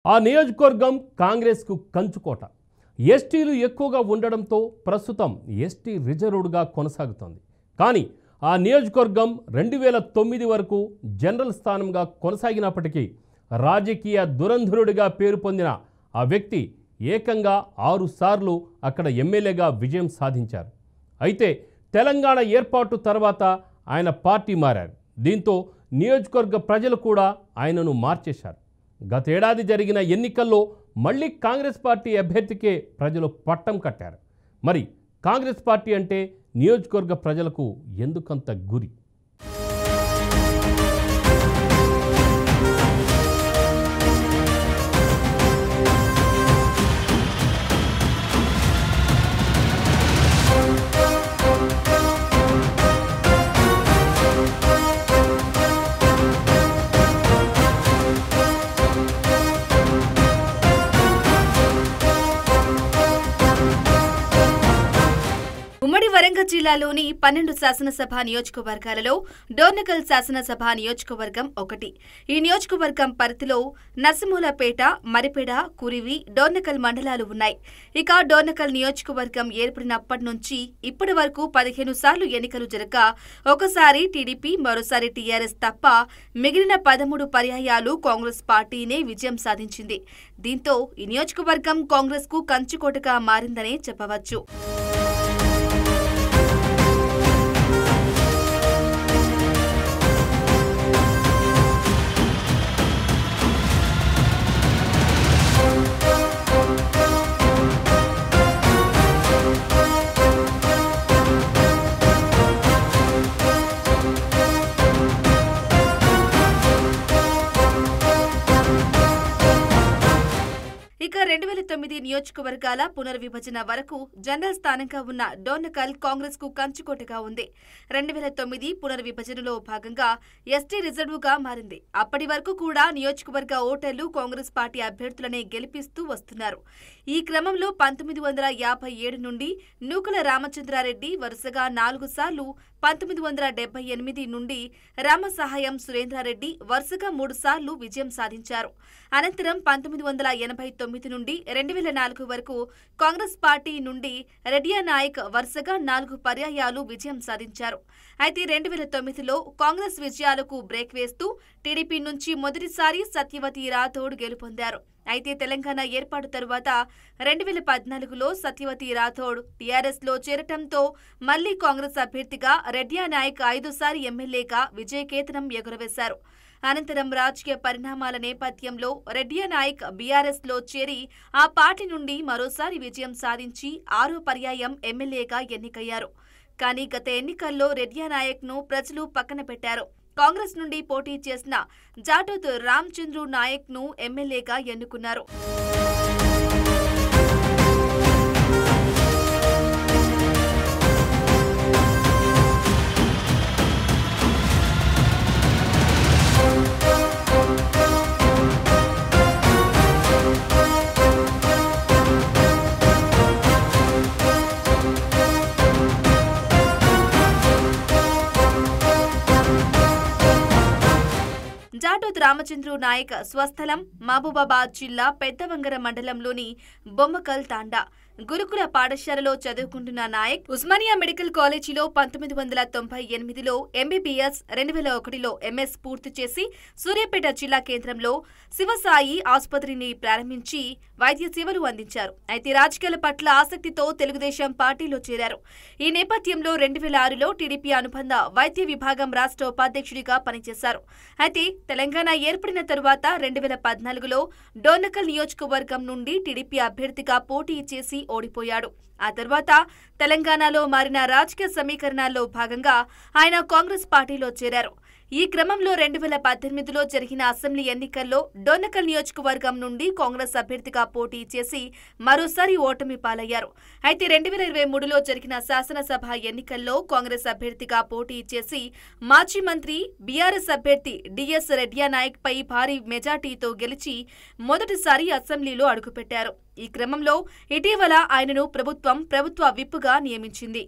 ఆ నియోజకవర్గం కాంగ్రెస్కు కంచుకోట. ఎస్టీలు ఎక్కువగా ఉండడంతో ప్రస్తుతం ఎస్టీ రిజర్వ్డ్గా కొనసాగుతోంది. కానీ ఆ నియోజకవర్గం 2009 వరకు జనరల్ స్థానంగా కొనసాగినప్పటికీ రాజకీయ దురంధరుడిగా పేరు పొందిన ఆ వ్యక్తి ఏకంగా 6 సార్లు అక్కడ ఎమ్మెల్యేగా విజయం సాధించారు. అయితే తెలంగాణ ఏర్పాటు తర్వాత ఆయన పార్టీ మారారు. దీంతో నియోజకవర్గ ప్రజలు కూడా ఆయనను మార్చేశారు. గతేడాది జరిగిన ఎన్నికల్లో మళ్ళీ కాంగ్రెస్ పార్టీ అభ్యర్థికే ప్రజలు పట్టం కట్టారు. మరి కాంగ్రెస్ పార్టీ అంటే నియోజకవర్గ ప్రజలకు ఎందుకంత గురి? ఉమ్మడి వరంగల్ జిల్లాలోని 12 శాసనసభ నియోజకవర్గాలలో డోర్నకల్ శాసనసభ నియోజకవర్గం ఒకటి. ఈ నియోజకవర్గం పరిధిలో నరసింహులపేట, మరిపేడ, కురివి, డోర్నకల్ మండలాలు ఉన్నాయి. ఇక డోర్నకల్ నియోజకవర్గం ఏర్పడినప్పటి నుంచి ఇప్పటి వరకు 15 సార్లు ఎన్నికలు జరగగా ఒకసారి టీడీపీ, మరోసారి టీఆర్ఎస్ తప్ప మిగిలిన 13 పర్యాయాలు కాంగ్రెస్ పార్టీనే విజయం సాధించింది. దీంతో ఈ నియోజకవర్గం కాంగ్రెస్ కు కంచుకోటగా మారిందనే చెప్పవచ్చు. ఇక 2009 నియోజకవర్గాల పునర్విభజన వరకు జనరల్ స్థానంగా ఉన్న డోర్నకల్ కాంగ్రెస్ కు కంచుకోటగా ఉంది. 2009 పునర్విభజనలో భాగంగా ఎస్టీ రిజర్వ్గా మారింది. అప్పటి వరకు కూడా నియోజకవర్గ ఓటర్లు కాంగ్రెస్ పార్టీ అభ్యర్థులనే గెలిపిస్తూ వస్తున్నారు. ఈ క్రమంలో 1957 నుండి నూకల రామచంద్రారెడ్డి వరుసగా 4 సార్లు, 1978 నుండి రామసహాయం సురేంద్రారెడ్డి వరుసగా 3 సార్లు విజయం సాధించారు. అనంతరం 1989 నుండి 2004 వరకు కాంగ్రెస్ పార్టీ నుండి రెడ్డియా నాయక్ వరుసగా 4 పర్యాయాలు విజయం సాధించారు. అయితే 2009లో కాంగ్రెస్ విజయాలకు బ్రేక్ వేస్తూ టీడీపీ నుంచి మొదటిసారి సత్యవతి రాథోడ్ గెలుపొందారు. అయితే తెలంగాణ ఏర్పాటు తరువాత 2014లో సత్యవతి రాథోడ్ టీఆర్ఎస్ లో చేరటంతో మళ్లీ కాంగ్రెస్ అభ్యర్థిగా రెడ్డియా నాయక్ 5 సారి ఎమ్మెల్యేగా విజయకేతనం ఎగురవేశారు. అనంతరం రాజకీయ పరిణామాల నేపథ్యంలో రెడ్డియా నాయక్ బీఆర్ఎస్ లో చేరి ఆ పార్టీ నుండి మరోసారి విజయం సాధించి 6వ పర్యాయం ఎమ్మెల్యేగా ఎన్నికయ్యారు. కానీ గత ఎన్నికల్లో రెడ్డియా నాయక్ ను ప్రజలు పక్కన పెట్టారు. కాంగ్రెస్ నుండి పోటీ చేసిన జాటోత్ రామచంద్రు నాయక్ ను ఎమ్మెల్యేగా ఎన్నుకున్నారు. జాటోత్ రామచంద్రు నాయక్ స్వస్థలం మహబూబాబాద్ జిల్లా పెద్దవంగర మండలంలోని బొమ్మకల్ తాండా గురుకుల పాఠశాలలో చదువుకుంటున్న నాయక్ ఉస్మానియా మెడికల్ కాలేజీలో 1998లో ఎంబీబీఎస్, 2001లో ఎంఎస్ పూర్తి చేసి సూర్యాపేట జిల్లా కేంద్రంలో శివసాయి ఆసుపత్రిని ప్రారంభించి వైద్య సేవలు అందించారు. అయితే రాజకీయాల పట్ల ఆసక్తితో తెలుగుదేశం పార్టీలో చేరారు. ఈ నేపథ్యంలో 2006లో టీడీపీ అనుబంధ వైద్య విభాగం రాష్ట్ర ఉపాధ్యక్షుడిగా పనిచేశారు. అయితే తెలంగాణ ఏర్పడిన తరువాత 2014లో డోర్నకల్ నియోజకవర్గం నుండి టీడీపీ అభ్యర్థిగా పోటీ చేసి ఓడిపోయాడు. ఆ తర్వాత తెలంగాణలో మారిన రాజకీయ సమీకరణాల్లో భాగంగా ఆయన కాంగ్రెస్ పార్టీలో చేరారు. ఈ క్రమంలో 2018లో జరిగిన అసెంబ్లీ ఎన్నికల్లో డోర్నకల్ నియోజకవర్గం నుండి కాంగ్రెస్ అభ్యర్థిగా పోటీ చేసి మరోసారి ఓటమి పాలయ్యారు. అయితే 2023లో జరిగిన శాసనసభ ఎన్నికల్లో కాంగ్రెస్ అభ్యర్థిగా పోటీ చేసి మాజీ మంత్రి బీఆర్ఎస్ అభ్యర్థి డిఎస్ రెడ్డియా నాయక్ పై భారీ మెజార్టీతో గెలిచి మొదటిసారి అసెంబ్లీలో అడుగుపెట్టారు. ఈ క్రమంలో ఇటీవల ఆయనను ప్రభుత్వ విప్గా నియమించింది.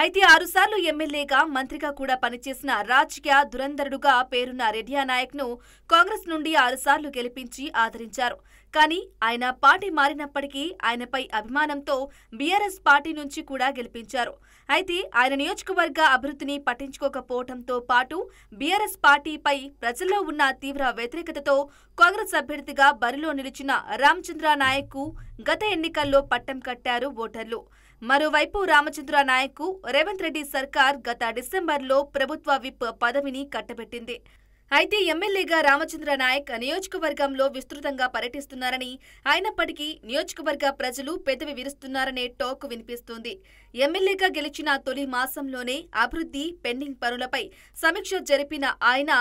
అయితే 6 సార్లు ఎమ్మెల్యేగా, మంత్రిగా కూడా పనిచేసిన రాజకీయ దురంధరుడుగా పేరున్న రెడ్డియా నాయక్ను కాంగ్రెస్ నుండి 6 సార్లు గెలిపించి ఆదరించారు. కానీ ఆయన పార్టీ మారినప్పటికీ ఆయనపై అభిమానంతో బీఆర్ఎస్ పార్టీ నుంచి కూడా గెలిపించారు. అయితే ఆయన నియోజకవర్గ అభివృద్ధిని పట్టించుకోకపోవడంతో పాటు బీఆర్ఎస్ పార్టీపై ప్రజల్లో ఉన్న తీవ్ర వ్యతిరేకతతో కాంగ్రెస్ అభ్యర్థిగా బరిలో నిలిచిన రామచంద్ర నాయక్కు గత ఎన్నికల్లో పట్టం కట్టారు ఓటర్లు. మరోవైపు రామచంద్ర నాయక్కు రేవంత్ రెడ్డి సర్కార్ గత డిసెంబర్లో ప్రభుత్వ విప్ పదవిని కట్టబెట్టింది. అయితే ఎమ్మెల్యేగా రామచంద్ర నాయక్ నియోజకవర్గంలో విస్తృతంగా పర్యటిస్తున్నారని, అయినప్పటికీ నియోజకవర్గ ప్రజలు పెదవి విరుస్తున్నారనే టాక్ వినిపిస్తోంది. ఎమ్మెల్యేగా గెలిచిన తొలి మాసంలోనే అభివృద్ధి పెండింగ్ పనులపై సమీక్ష జరిపిన ఆయన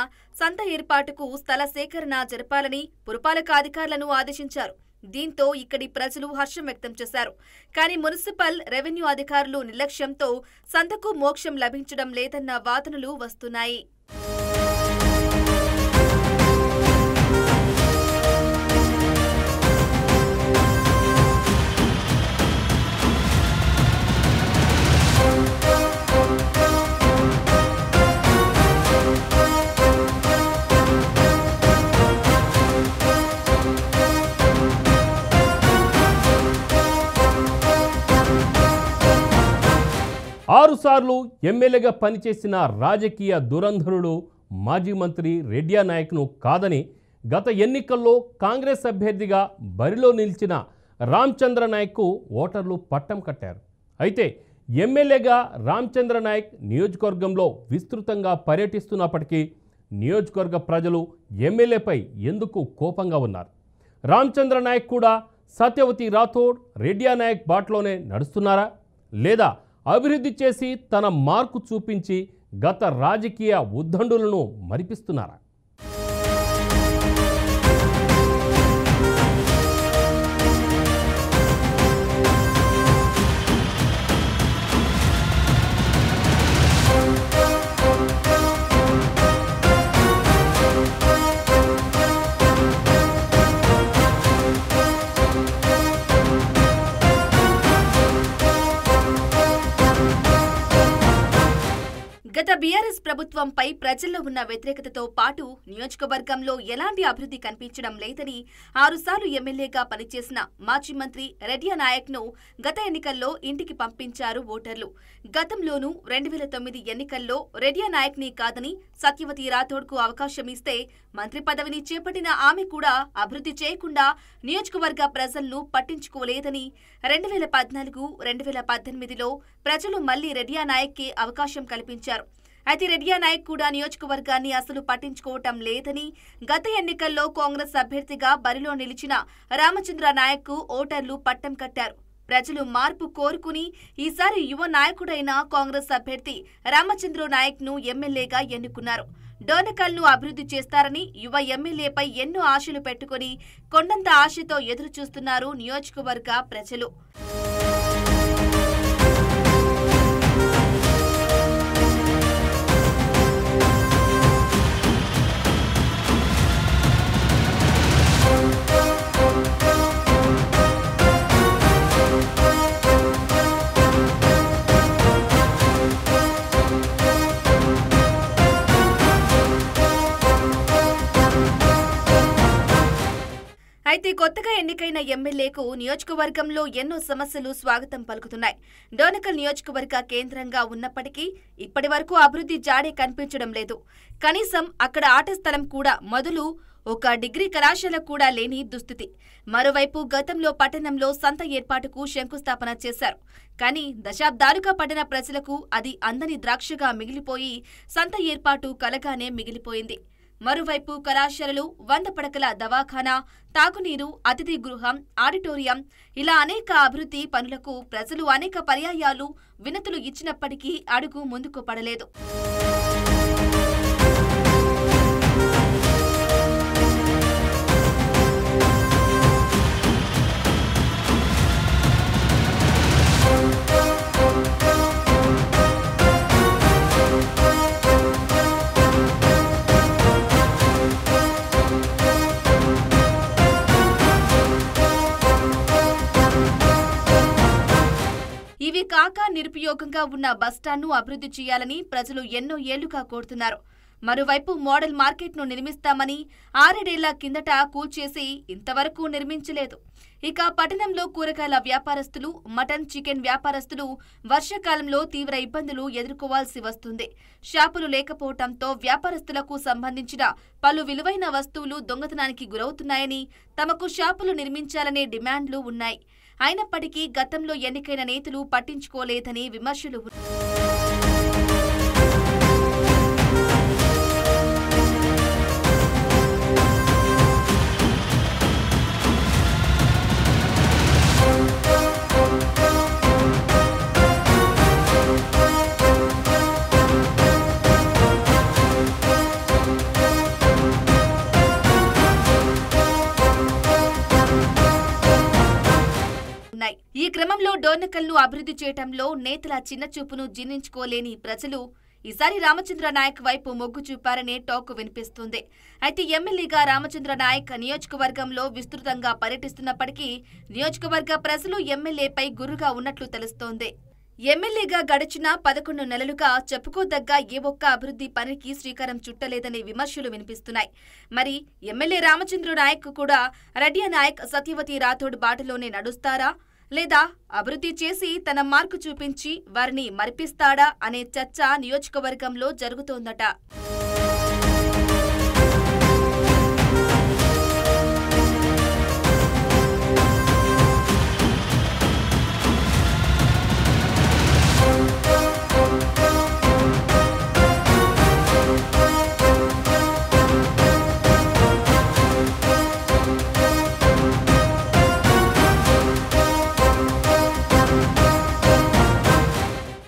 సంత ఏర్పాటుకు స్థల సేకరణ జరపాలని పురపాలక అధికారులను ఆదేశించారు. దీంతో ఇక్కడి ప్రజలు హర్షం వ్యక్తం చేశారు. కానీ మున్సిపల్ రెవెన్యూ అధికారులు నిర్లక్ష్యంతో సంతకు మోక్షం లభించడం లేదన్న వాదనలు వస్తున్నాయి. ఆరు సార్లు ఎమ్మెల్యేగా పనిచేసిన రాజకీయ దురంధరుడు మాజీ మంత్రి రెడ్డియా నాయక్ను కాదని గత ఎన్నికల్లో కాంగ్రెస్ అభ్యర్థిగా బరిలో నిలిచిన రామచంద్ర నాయక్కు ఓటర్లు పట్టం కట్టారు. అయితే ఎమ్మెల్యేగా రామచంద్ర నాయక్ నియోజకవర్గంలో విస్తృతంగా పర్యటిస్తున్నప్పటికీ నియోజకవర్గ ప్రజలు ఎమ్మెల్యేపై ఎందుకు కోపంగా ఉన్నారు? రామచంద్ర నాయక్ కూడా సత్యవతి రాథోడ్, రెడ్డియా నాయక్ బాటలోనే నడుస్తున్నారా? లేదా అభివృద్ధి చేసి తన మార్కు చూపించి గత రాజకీయ ఉద్దండులను మరిపిస్తున్నారా? గత బీఆర్ఎస్ ప్రభుత్వంపై ప్రజల్లో ఉన్న వ్యతిరేకతతో పాటు నియోజకవర్గంలో ఎలాంటి అభివృద్ధి కనిపించడం లేదని 6 సార్లు ఎమ్మెల్యేగా పనిచేసిన మాజీ మంత్రి రెడ్డియా నాయక్ను గత ఎన్నికల్లో ఇంటికి పంపించారు ఓటర్లు. గతంలోనూ 2009 ఎన్నికల్లో రెడ్డియా నాయక్ని కాదని సత్యవతి రాథోడ్కు అవకాశం ఇస్తే మంత్రి పదవిని చేపట్టిన ఆమె కూడా అభివృద్ధి చేయకుండా నియోజకవర్గ ప్రజలను పట్టించుకోలేదని 2014, 2018లో ప్రజలు మళ్లీ రెడ్డియా నాయక్కే అవకాశం కల్పించారు. అయితే రెడ్డియా నాయక్ కూడా నియోజకవర్గాన్ని అసలు పట్టించుకోవటం లేదని గత ఎన్నికల్లో కాంగ్రెస్ అభ్యర్థిగా బరిలో నిలిచిన రామచంద్ర నాయక్కు ఓటర్లు పట్టం కట్టారు. ప్రజలు మార్పు కోరుకుని ఈసారి యువ నాయకుడైన కాంగ్రెస్ అభ్యర్థి రామచంద్ర నాయక్ను ఎమ్మెల్యేగా ఎన్నుకున్నారు. డోనకల్ను అభివృద్ధి చేస్తారని యువ ఎమ్మెల్యేపై ఎన్నో ఆశలు పెట్టుకుని కొండంత ఆశతో ఎదురు చూస్తున్నారు నియోజకవర్గ ప్రజలు. అయితే కొత్తగా ఎన్నికైన ఎమ్మెల్యేకు నియోజకవర్గంలో ఎన్నో సమస్యలు స్వాగతం పలుకుతున్నాయి. డోనకల్ నియోజకవర్గ కేంద్రంగా ఉన్నప్పటికీ ఇప్పటి వరకు అభివృద్ధి జాడే కనిపించడం లేదు. కనీసం అక్కడ ఆట స్థలం కూడా మొదలు ఒక డిగ్రీ కళాశాల కూడా లేని దుస్థితి. మరోవైపు గతంలో పట్టణంలో సంత ఏర్పాటుకు శంకుస్థాపన చేశారు. కానీ దశాబ్దాలుగా పట్టణ ప్రజలకు అది అందని ద్రాక్షగా మిగిలిపోయి సంత ఏర్పాటు కలగానే మిగిలిపోయింది. మరోవైపు కళాశాలలు, 100 పడకల దవాఖానా, తాగునీరు, అతిథి గృహం, ఆడిటోరియం ఇలా అనేక అభివృద్ధి పనులకు ప్రజలు అనేక పర్యాయాలు వినతులు ఇచ్చినప్పటికీ అడుగు ముందుకు పడలేదు. ఇవి కాక నిరుపయోగంగా ఉన్న బస్టాండ్ను అభివృద్ధి చేయాలని ప్రజలు ఎన్నో ఏళ్లుగా కోరుతున్నారు. మరోవైపు మోడల్ మార్కెట్ను నిర్మిస్తామని 6 ఏళ్ల కిందట కూల్చేసి ఇంతవరకు నిర్మించలేదు. ఇక పట్టణంలో కూరగాయల వ్యాపారస్తులు, మటన్, చికెన్ వ్యాపారస్తులు వర్షాకాలంలో తీవ్ర ఇబ్బందులు ఎదుర్కోవాల్సి వస్తుంది. షాపులు లేకపోవడంతో వ్యాపారస్తులకు సంబంధించిన పలు విలువైన వస్తువులు దొంగతనానికి గురవుతున్నాయని, తమకు షాపులు నిర్మించాలనే డిమాండ్లు ఉన్నాయి. అయినప్పటికీ గతంలో ఎన్నికైన నేతలు పట్టించుకోలేదని విమర్శలు ఈ క్రమంలో డోర్నకల్ను అభివృద్ధి చేయటంలో నేతల చిన్నచూపును జీర్ణించుకోలేని ప్రజలు ఈసారి రామచంద్ర నాయక్ వైపు మొగ్గు చూపారనే టాక్ వినిపిస్తుంది. అయితే ఎమ్మెల్యేగా రామచంద్ర నాయక్ నియోజకవర్గంలో విస్తృతంగా పర్యటిస్తున్నప్పటికీ నియోజకవర్గ ప్రజలు ఎమ్మెల్యేపై గుర్రుగా ఉన్నట్లు తెలుస్తోంది. ఎమ్మెల్యేగా గడిచిన 11 నెలలుగా చెప్పుకోదగ్గ ఏ ఒక్క అభివృద్ధి పనికి శ్రీకారం చుట్టలేదనే విమర్శలు వినిపిస్తున్నాయి. మరి ఎమ్మెల్యే రామచంద్ర నాయక్ కూడా రెడ్డి నాయక్, సత్యవతి రాథోడ్ బాటలోనే నడుస్తారా, లేదా అభివృద్ధి చేసి తన మార్కు చూపించి వారిని మరిపిస్తాడా అనే చర్చ నియోజకవర్గంలో జరుగుతోందట.